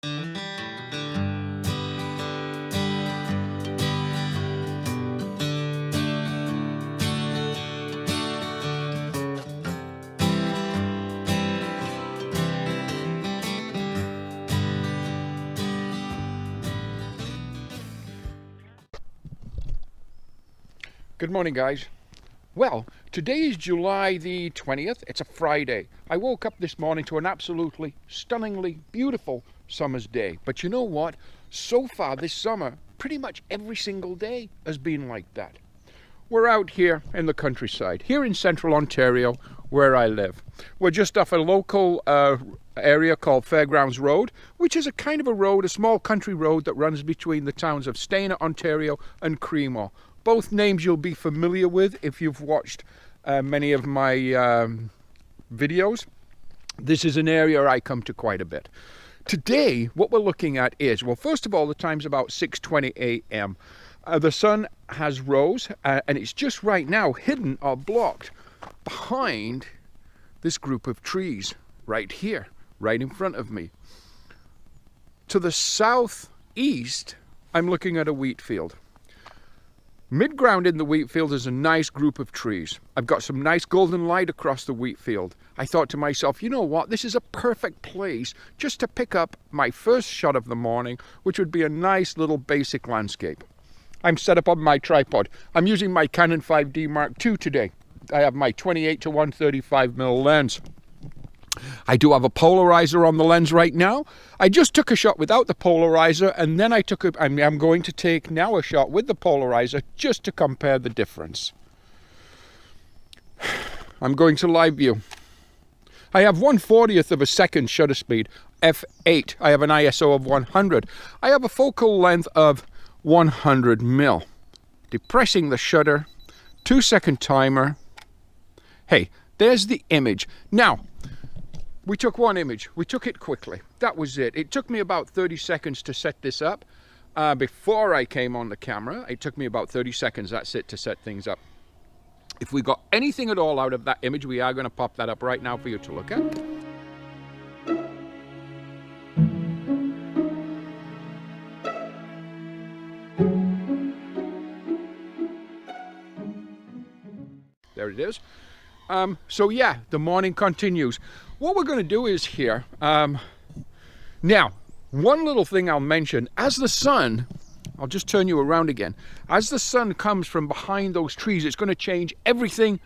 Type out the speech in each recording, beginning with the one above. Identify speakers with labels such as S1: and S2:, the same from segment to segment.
S1: Good morning, guys. Well, today is July the 20th. It's a Friday. I woke up this morning to an absolutely stunningly beautiful summer's day. But you know what? So far this summer, pretty much every single day has been like that. We're out here in the countryside, here in central Ontario, where I live. We're just off a local area called Fairgrounds Road, which is a kind of a road, a small country road that runs between the towns of Stayner, Ontario and Creemore. Both names you'll be familiar with if you've watched many of my videos. This is an area I come to quite a bit. Today, what we're looking at is, well, first of all, the time's about 6:20 a.m. The sun has rose, and it's just right now hidden or blocked behind this group of trees right here, right in front of me. To the southeast, I'm looking at a wheat field. Mid-ground in the wheat field is a nice group of trees. I've got some nice golden light across the wheat field. I thought to myself, you know what, this is a perfect place just to pick up my first shot of the morning, which would be a nice little basic landscape. I'm set up on my tripod. I'm using my Canon 5D Mark II today. I have my 28 to 135mm lens. I do have a polarizer on the lens right now. I just took a shot without the polarizer, and then I'm going to take now a shot with the polarizer just to compare the difference. I'm going to live view. I have 1/40th of a second shutter speed, f8. I have an ISO of 100. I have a focal length of 100mm. Depressing the shutter, 2-second timer. Hey, there's the image. Now, we took one image. We took it quickly. That was it. It took me about 30 seconds to set this up. Before I came on the camera, it took me about 30 seconds, that's it, to set things up. If we got anything at all out of that image, we are going to pop that up right now for you to look at. There it is. So yeah, the morning continues. What we're going to do is here, now, one little thing I'll mention, as the sun, I'll just turn you around again, as the sun comes from behind those trees, it's going to change everything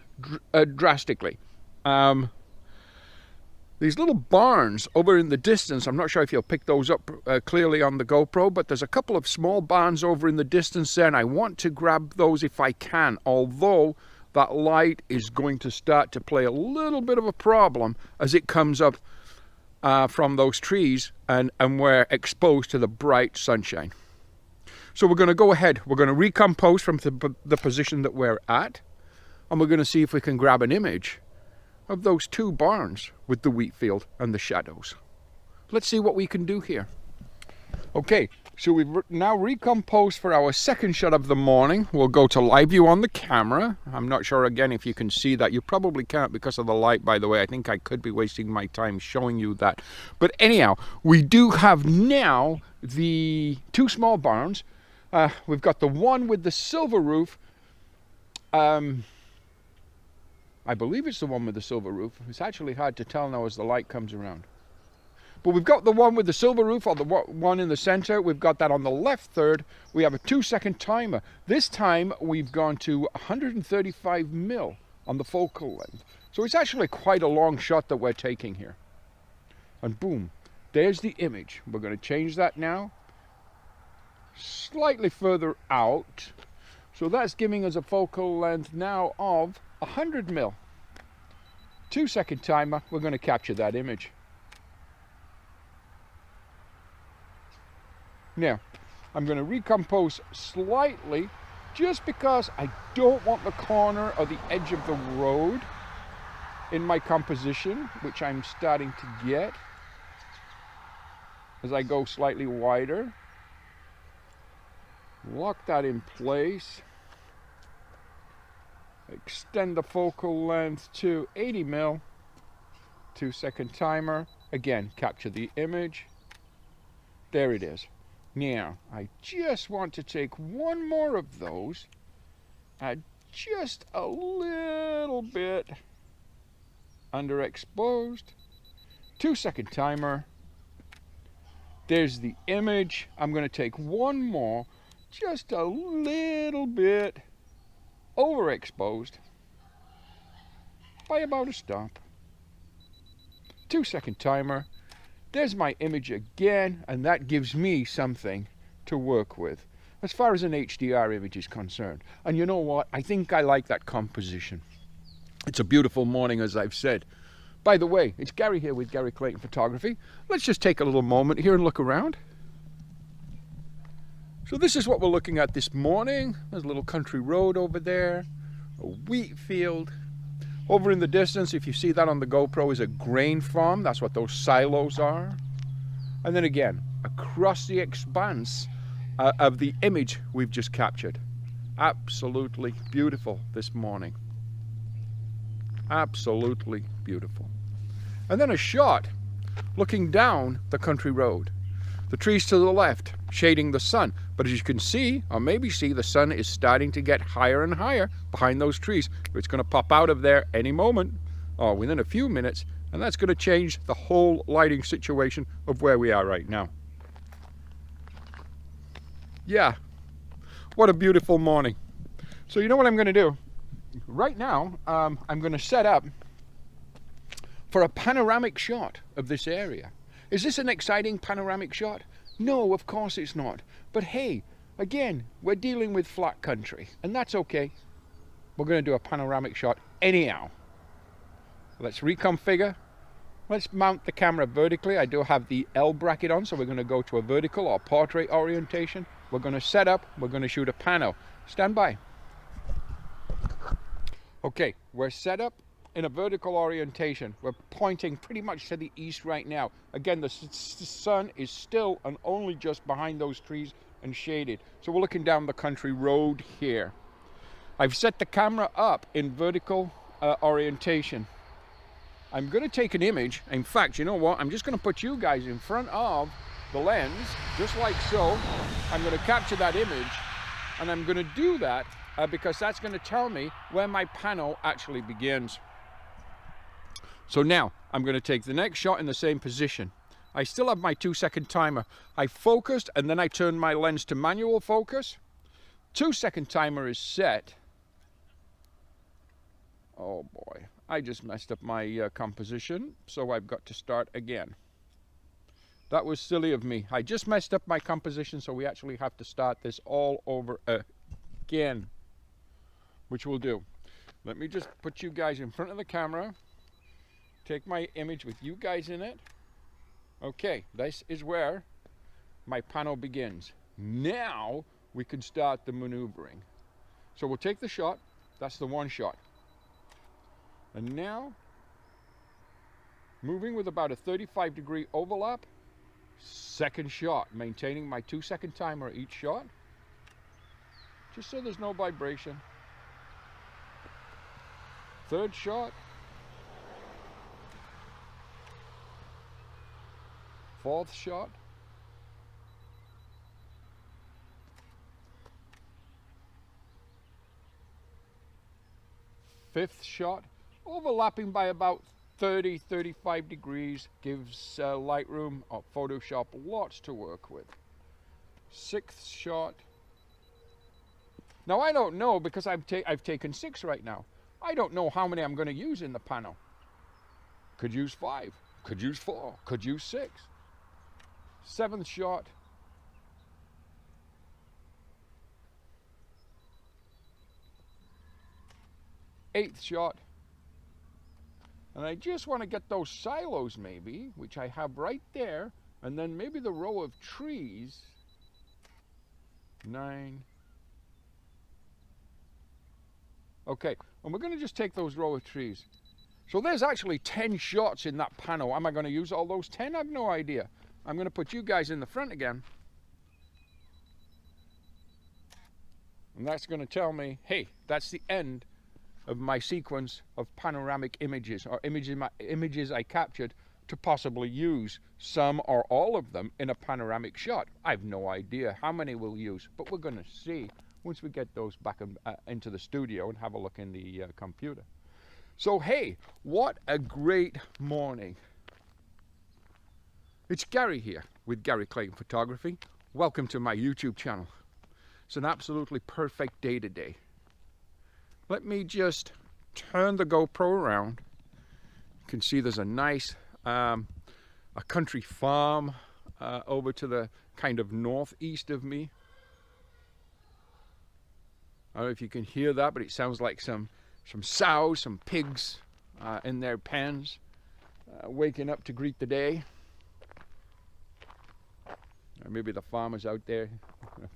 S1: drastically. These little barns over in the distance, I'm not sure if you'll pick those up clearly on the GoPro, but there's a couple of small barns over in the distance there, and I want to grab those if I can, although that light is going to start to play a little bit of a problem as it comes up from those trees and we're exposed to the bright sunshine. So we're going to go ahead, we're going to recompose from the position that we're at, and we're going to see if we can grab an image of those two barns with the wheat field and the shadows. Let's see what we can do here. Okay, so we've now recomposed for our second shot of the morning. We'll go to live view on the camera. I'm not sure again if you can see that. You probably can't because of the light, by the way. I think I could be wasting my time showing you that. But anyhow, we do have now the two small barns. We've got the one with the silver roof. I believe it's the one with the silver roof. It's actually hard to tell now as the light comes around. But we've got the one with the silver roof, or the one in the center. We've got that on the left third. We have a 2-second timer. This time we've gone to 135mm on the focal length. So it's actually quite a long shot that we're taking here. And boom, there's the image. We're going to change that now. Slightly further out. So that's giving us a focal length now of 100mm. 2-second timer. We're going to capture that image. Now, I'm going to recompose slightly just because I don't want the corner or the edge of the road in my composition, which I'm starting to get as I go slightly wider. Lock that in place. Extend the focal length to 80mm. 2-second timer. Again, capture the image. There it is. Now, I just want to take one more of those, add just a little bit underexposed. 2-second timer. There's the image. I'm going to take one more, just a little bit overexposed by about a stop. 2-second timer. There's my image again, and that gives me something to work with as far as an HDR image is concerned. And you know what? I think I like that composition. It's a beautiful morning, as I've said. By the way, it's Gary here with Gary Clayton Photography. Let's just take a little moment here and look around. So this is what we're looking at this morning. There's a little country road over there, a wheat field. Over in the distance, if you see that on the GoPro, is a grain farm. That's what those silos are. And then again, across the expanse of the image we've just captured. Absolutely beautiful this morning. Absolutely beautiful. And then a shot looking down the country road. The trees to the left shading the sun. But as you can see, or maybe see, the sun is starting to get higher and higher behind those trees. It's going to pop out of there any moment, or within a few minutes, and that's going to change the whole lighting situation of where we are right now. Yeah, what a beautiful morning. So you know what I'm going to do? Right now, I'm going to set up for a panoramic shot of this area. Is this an exciting panoramic shot? No, of course it's not. But hey, again, we're dealing with flat country, and that's okay. We're going to do a panoramic shot anyhow. Let's reconfigure. Let's mount the camera vertically. I do have the L bracket on, so we're going to go to a vertical or portrait orientation. We're going to set up. We're going to shoot a pano. Stand by. Okay, we're set up in a vertical orientation. We're pointing pretty much to the east right now. Again, the sun is still and only just behind those trees and shaded. So we're looking down the country road here. I've set the camera up in vertical orientation. I'm going to take an image. In fact, you know what? I'm just going to put you guys in front of the lens, just like so. I'm going to capture that image, and I'm going to do that because that's going to tell me where my pano actually begins. So now I'm going to take the next shot in the same position. I still have my 2-second timer. I focused and then I turned my lens to manual focus. 2-second timer is set. Oh boy, I just messed up my composition, so I've got to start again. That was silly of me. I just messed up my composition, so we actually have to start this all over again, which we'll do. Let me just put you guys in front of the camera. Take my image with you guys in it. Okay, this is where my pano begins. Now we can start the maneuvering. So we'll take the shot. That's the one shot. And now, moving with about a 35-degree overlap, second shot, maintaining my 2-second timer each shot, just so there's no vibration. Third shot. Fourth shot. Fifth shot. Overlapping by about 30-35 degrees gives Lightroom or Photoshop lots to work with. Sixth shot. Now I don't know, because I've taken 6 right now. I don't know how many I'm going to use in the pano. Could use 5, could use 4, could use 6. Seventh shot. Eighth shot. And I just want to get those silos maybe, which I have right there, and then maybe the row of trees. 9. Okay, and we're going to just take those row of trees. So there's actually 10 shots in that pano. Am I going to use all those 10? I have no idea. I'm going to put you guys in the front again. And that's going to tell me, hey, that's the end of my sequence of panoramic images, or images I captured to possibly use some or all of them in a panoramic shot. I have no idea how many we'll use, but we're going to see once we get those back into the studio and have a look in the computer. So hey, what a great morning. It's Gary here with Gary Clayton Photography. Welcome to my YouTube channel. It's an absolutely perfect day today. Let me just turn the GoPro around. You can see there's a nice a country farm over to the kind of northeast of me. I don't know if you can hear that, but it sounds like some sows, some pigs in their pens, waking up to greet the day. Or maybe the farmer's out there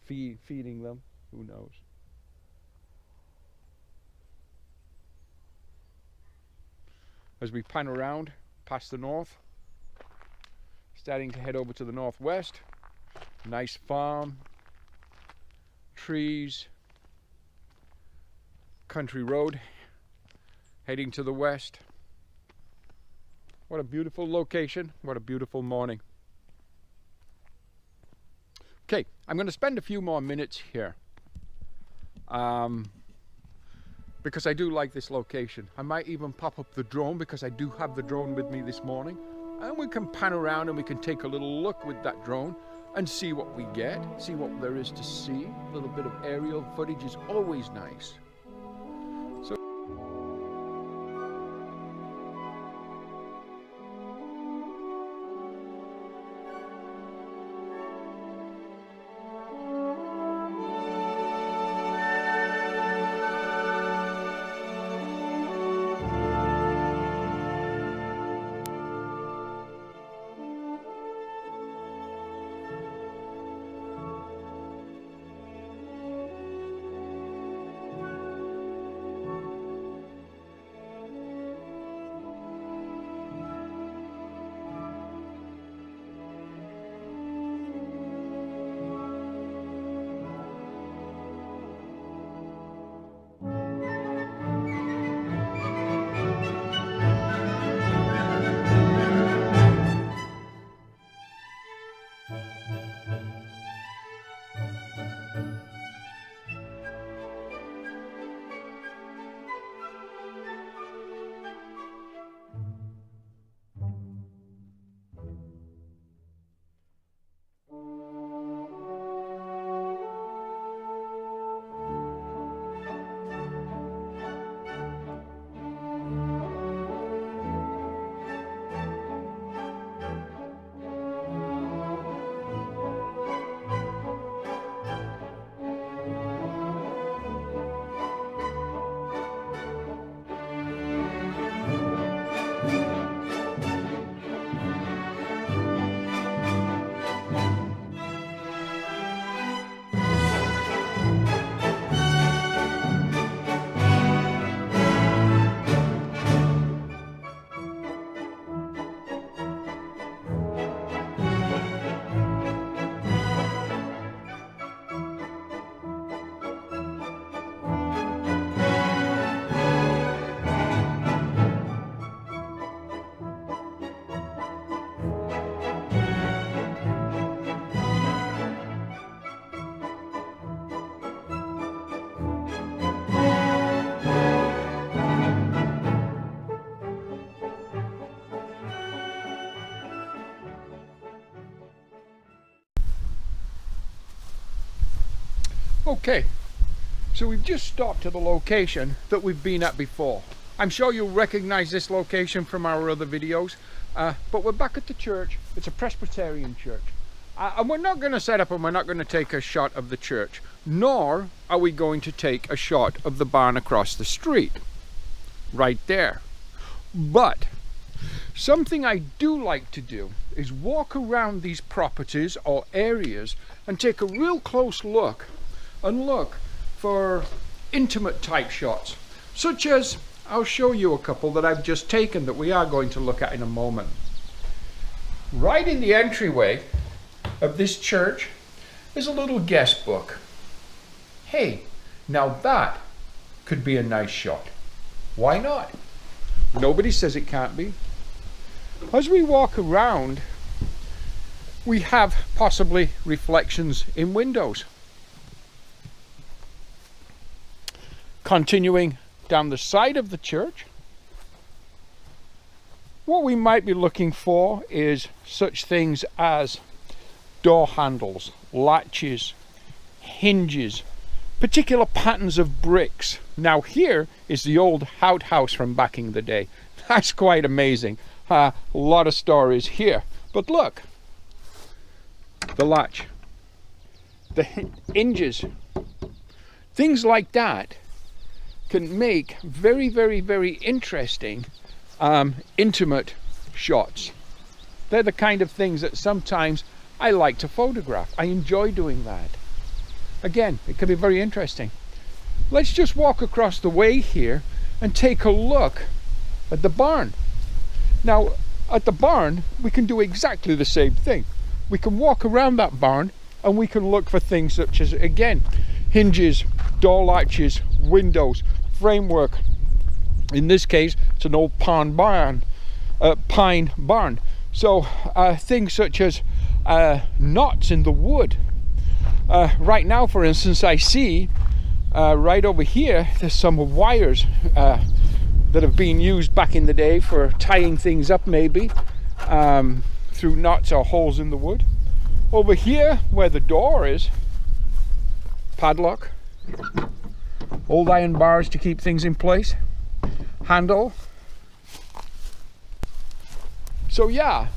S1: feeding them, who knows. As we pan around past the north, starting to head over to the northwest, nice farm, trees, country road, heading to the west. What a beautiful location, what a beautiful morning. Okay, I'm going to spend a few more minutes here because I do like this location. I might even pop up the drone because I do have the drone with me this morning, and we can pan around and we can take a little look with that drone and see what we get, see what there is to see. A little bit of aerial footage is always nice. Okay, so we've just stopped at the location that we've been at before. I'm sure you'll recognize this location from our other videos, but we're back at the church. It's a Presbyterian church. And we're not going to set up and we're not going to take a shot of the church, nor are we going to take a shot of the barn across the street, right there. But something I do like to do is walk around these properties or areas and take a real close look and look for intimate type shots, such as, I'll show you a couple that I've just taken that we are going to look at in a moment. Right in the entryway of this church is a little guest book. Hey, now that could be a nice shot. Why not? Nobody says it can't be. As we walk around, we have possibly reflections in windows. Continuing down the side of the church, what we might be looking for is such things as door handles, latches, hinges, particular patterns of bricks. Now here is the old outhouse from back in the day. That's quite amazing. A lot of stories here. But look, the latch, the hinges, things like that can make very, very, very interesting intimate shots. They're the kind of things that sometimes I like to photograph. I enjoy doing that. Again, it can be very interesting. Let's just walk across the way here and take a look at the barn. Now, at the barn, we can do exactly the same thing. We can walk around that barn and we can look for things such as, again, hinges, door latches, windows, framework. In this case, it's an old pine barn. So things such as knots in the wood. Right now, for instance, I see right over here, there's some wires that have been used back in the day for tying things up, maybe through knots or holes in the wood. Over here, where the door is, padlock, old iron bars to keep things in place, handle. So yeah,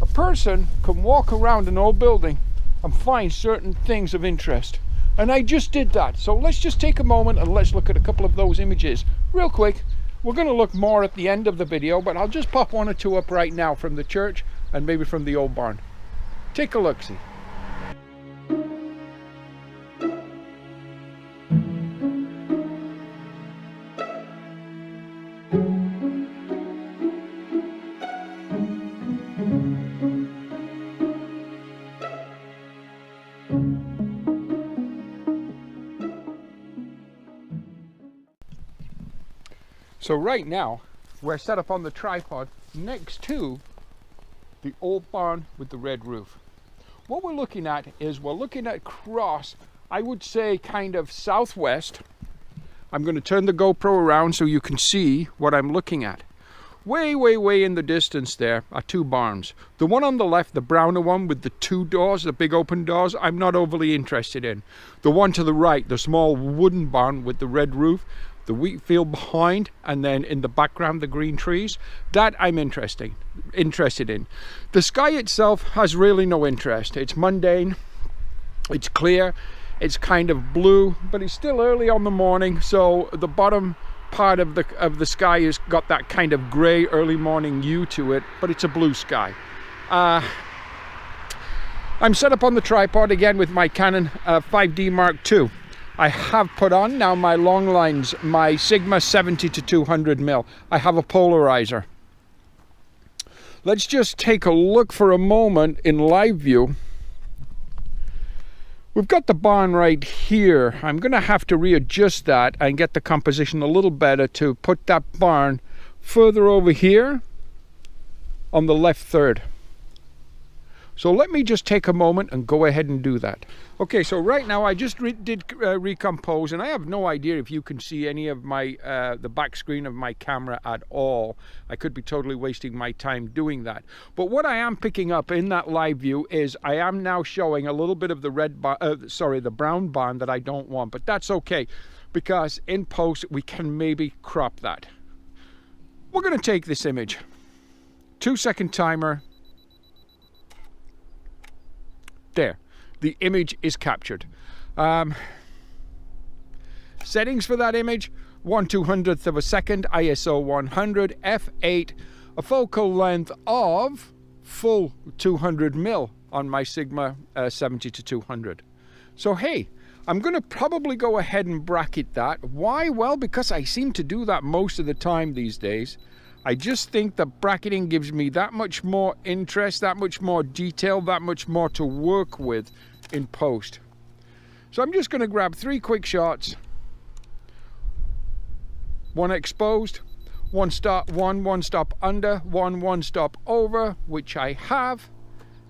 S1: a person can walk around an old building and find certain things of interest. And I just did that. So let's just take a moment and let's look at a couple of those images real quick. We're going to look more at the end of the video, but I'll just pop one or two up right now from the church and maybe from the old barn. Take a look, see. So right now, we're set up on the tripod next to the old barn with the red roof. What we're looking at is we're looking at across, I would say kind of southwest. I'm going to turn the GoPro around so you can see what I'm looking at. Way, way, way in the distance there are two barns. The one on the left, the browner one with the two doors, the big open doors, I'm not overly interested in. The one to the right, the small wooden barn with the red roof, the wheat field behind, and then in the background the green trees, that I'm interested in. The sky itself has really no interest. It's mundane, it's clear, it's kind of blue, but it's still early on the morning, so the bottom part of the sky has got that kind of grey early morning hue to it, but it's a blue sky. I'm set up on the tripod again with my Canon 5D Mark II. I have put on now my long lines, my Sigma 70 to 200mm. I have a polarizer. Let's just take a look for a moment in live view. We've got the barn right here. I'm going to have to readjust that and get the composition a little better to put that barn further over here on the left third. So let me just take a moment and go ahead and do that. Okay, so right now I just did recompose, and I have no idea if you can see any of my the back screen of my camera at all. I could be totally wasting my time doing that. But what I am picking up in that live view is I am now showing a little bit of the the brown barn that I don't want, but that's okay because in post we can maybe crop that. We're going to take this image. 2-second timer. There, the image is captured. Settings for that image: 1/200th of a second, ISO 100, f8, a focal length of full 200mm on my Sigma 70 to 200. So hey, I'm going to probably go ahead and bracket that. Why? Well, because I seem to do that most of the time these days. I just think that bracketing gives me that much more interest, that much more detail, that much more to work with in post. So I'm just going to grab 3 quick shots. One exposed, one stop under, one stop over, which I have.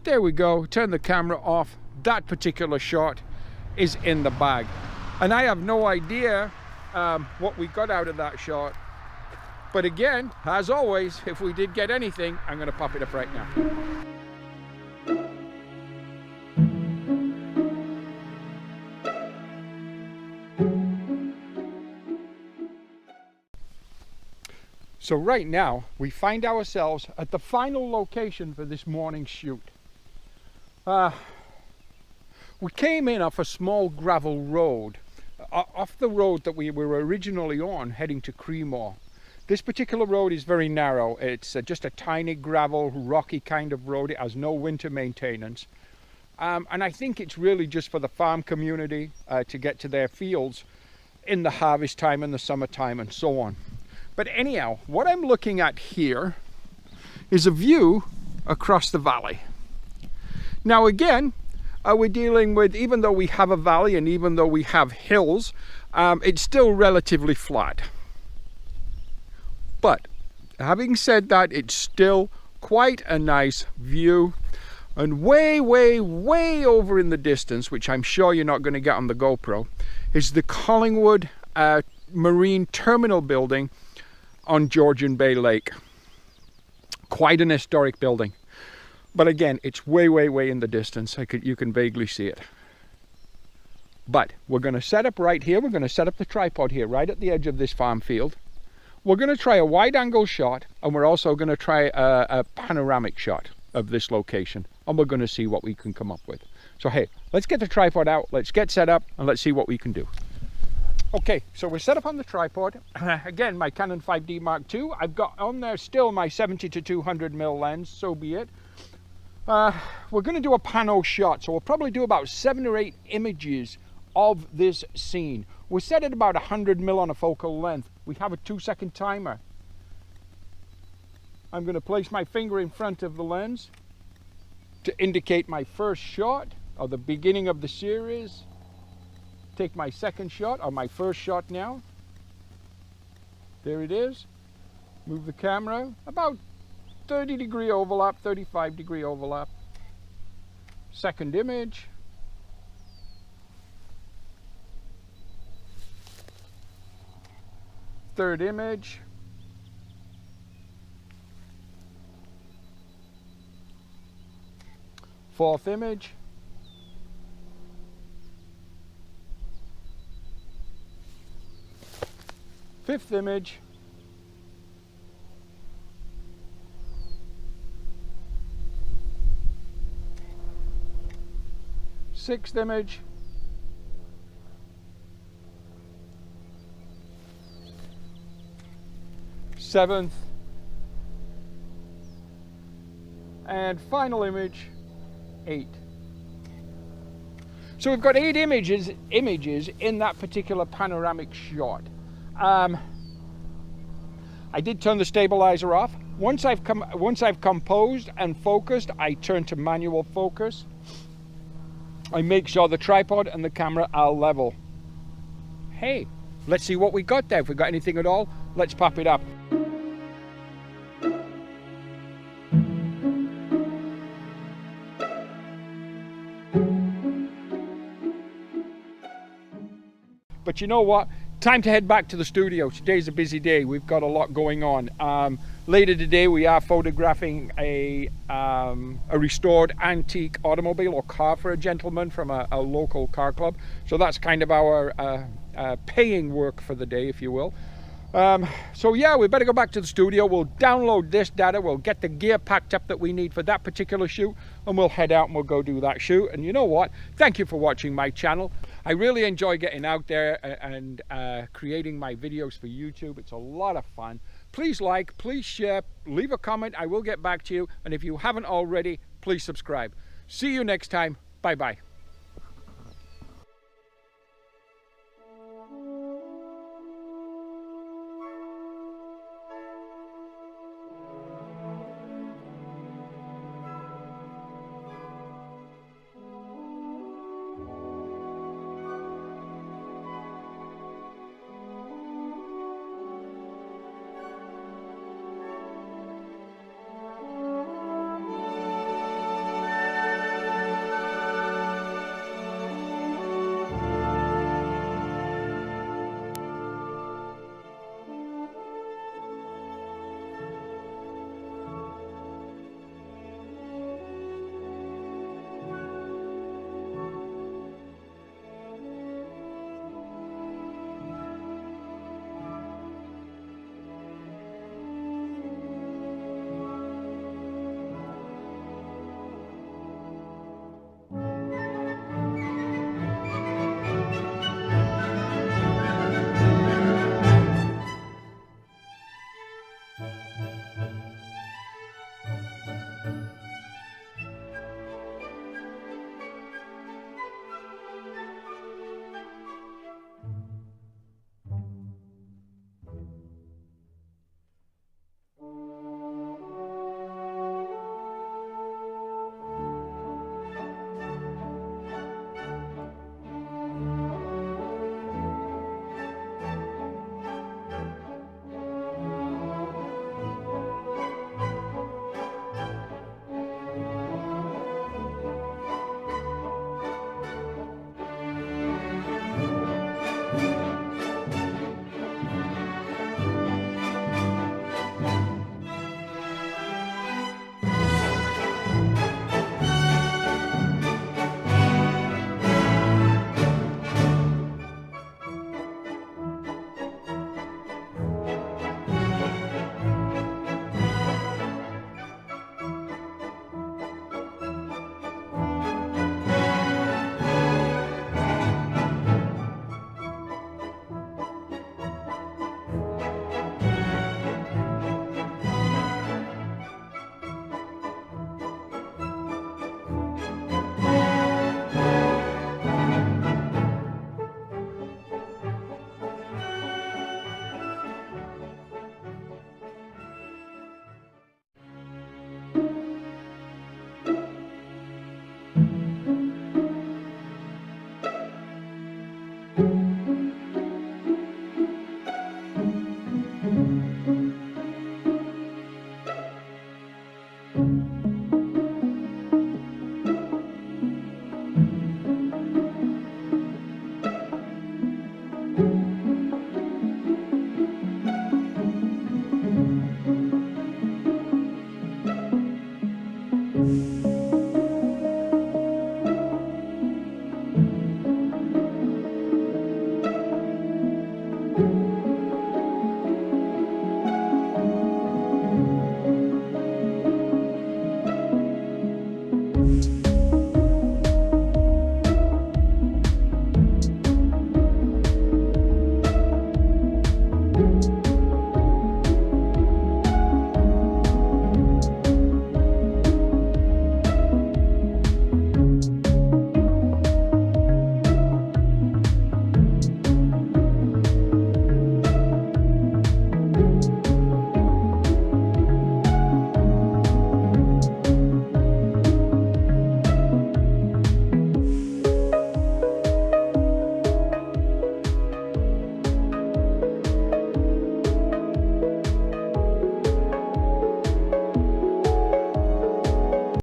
S1: There we go. Turn the camera off. That particular shot is in the bag, and I have no idea what we got out of that shot. But again, as always, if we did get anything, I'm going to pop it up right now. So right now, we find ourselves at the final location for this morning's shoot. We came in off a small gravel road, off the road that we were originally on, heading to Creemore. This particular road is very narrow. It's just a tiny gravel, rocky kind of road. It has no winter maintenance. And I think it's really just for the farm community to get to their fields in the harvest time and the summertime and so on. But anyhow, what I'm looking at here is a view across the valley. Now again, we're dealing with, even though we have a valley and even though we have hills, it's still relatively flat. But having said that, it's still quite a nice view. And way, way, way over in the distance, which I'm sure you're not going to get on the GoPro, is the Collingwood Marine Terminal building on Georgian Bay Lake. Quite an historic building. But again, it's way, way, way in the distance. You can vaguely see it. But we're going to set up right here. We're going to set up the tripod here, right at the edge of this farm field. We're going to try a wide angle shot, and we're also going to try a panoramic shot of this location. And we're going to see what we can come up with. So hey, let's get the tripod out, let's get set up, and let's see what we can do. Okay, so we're set up on the tripod. Again, my Canon 5D Mark II. I've got on there still my 70-200mm lens, so be it. We're going to do a pano shot, so we'll probably do about 7 or 8 images of this scene. We're set at about 100mm on a focal length. We have a 2-second timer. I'm going to place my finger in front of the lens to indicate my first shot, or the beginning of the series. Take my second shot, or my first shot now. There it is. Move the camera, about 30-degree overlap, 35-degree overlap. Second image. Third image. Fourth image. Fifth image. Sixth image. Seventh. And final image, 8. So we've got 8 images in that particular panoramic shot. I did turn the stabilizer off. Once I've composed and focused, I turn to manual focus. I make sure the tripod and the camera are level. Hey, let's see what we got there. If we got anything at all, let's pop it up. But you know what? Time to head back to the studio. Today's a busy day. We've got a lot going on. Later today, we are photographing a restored antique automobile or car for a gentleman from a local car club. So that's kind of our paying work for the day, if you will. So yeah, we better go back to the studio. We'll download this data. We'll get the gear packed up that we need for that particular shoot, and we'll head out and we'll go do that shoot. And you know what? Thank you for watching my channel. I really enjoy getting out there and creating my videos for YouTube. It's a lot of fun. Please like, please share, leave a comment. I will get back to you. And if you haven't already, please subscribe. See you next time. Bye-bye.